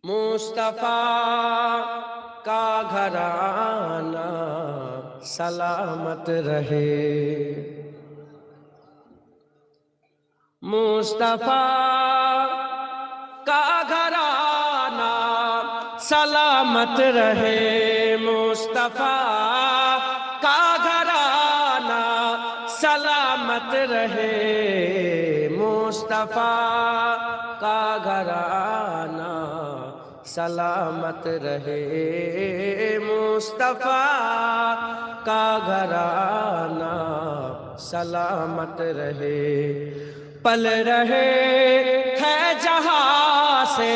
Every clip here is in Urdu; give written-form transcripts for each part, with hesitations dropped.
مصطفیٰ کا گھرانہ سلامت رہے، مصطفیٰ کا گھرانہ سلامت رہے، مصطفیٰ کا گھرانہ سلامت رہے، مصطفیٰ کا گھرانہ سلامت رہے، مصطفیٰ کا گھرانہ سلامت رہے، پل رہے ہے جہاں سے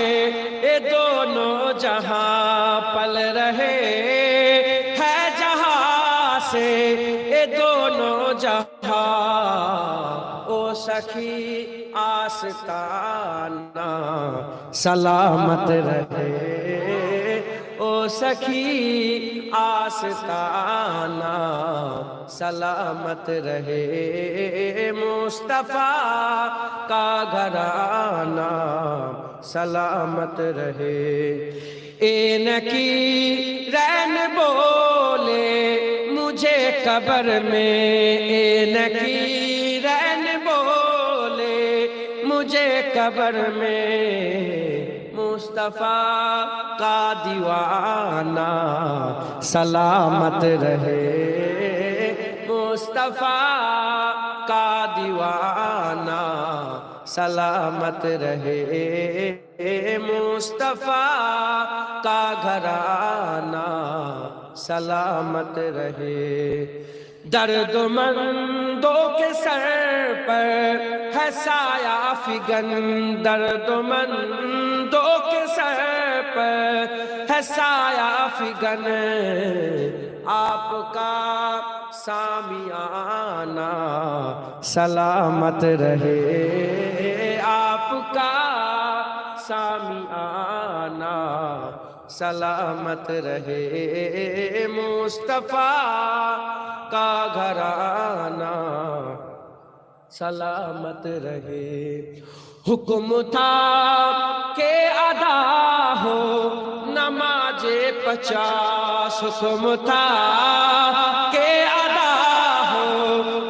یہ دونوں جہاں، پل رہے ہے جہاں سے یہ دونوں جہاں، او سخی آستانہ سلامت رہے، او سخی آستانہ سلامت رہے، مصطفیٰ کا گھرانہ سلامت رہے، اینکی رین بولے مجھے قبر میں، اینکی رین بولے مجھے قبر میں، مصطفیٰ کا دیوانہ سلامت رہے، مصطفیٰ کا دیوانہ سلامت رہے، مصطفیٰ کا گھرانہ سلامت رہے، درد مندوں کے سر پر ہے سایہ فگن، درد مندوں کے سر پر ہے سایہ فگن، آپ کا سامیانہ سلامت رہے، آپ کا سامیانہ سلامت رہے، مصطفیٰ کا گھرانہ سلامت رہے، حکم تھا کہ ادا ہو نماز 50، حکم تھا کہ ادا ہو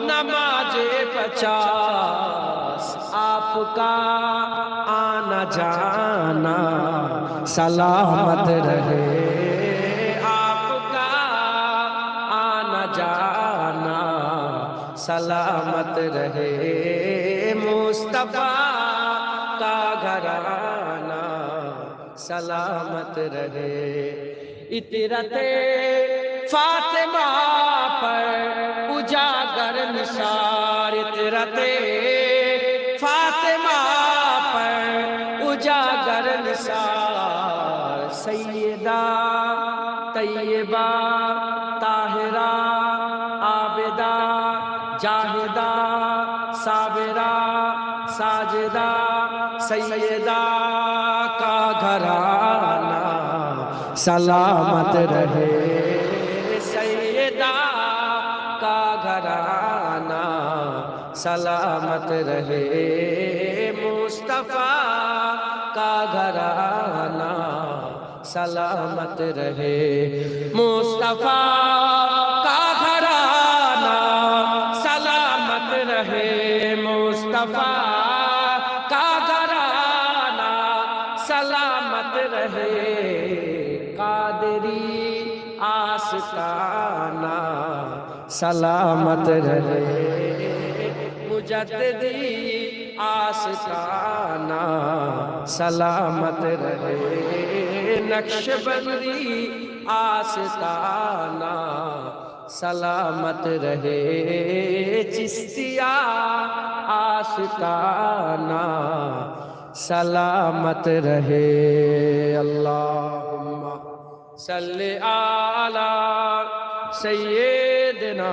نماز 50، آپ کا آنا جانا سلامت رہے، آپ کا آنا جانا سلامت رہے، مصطفیٰ کا گھرانہ سلامت رہے، اطرت فاطمہ پر اجاگر نثار، اطرت فاطمہ پر اجاگر نثار، سیدہ طیبہ طاہرہ عابدہ جاہدہ صابرہ ساجدہ سیدہ کا گھرانہ سلامت رہے، سیدہ کا گھرانہ سلامت رہے، مصطفیٰ کا گھرانہ سلامت رہے، مصطفیٰ کا گھرانہ سلامت رہے، مصطفیٰ کا گھرانہ سلامت رہے، قادری آستانہ سلامت رہے، مجددی آستانہ سلامت رہے، نقش بندی آستانہ سلامت رہے، چشتیہ آستانہ سلامت رہے، اللہم صلی علی سیدنا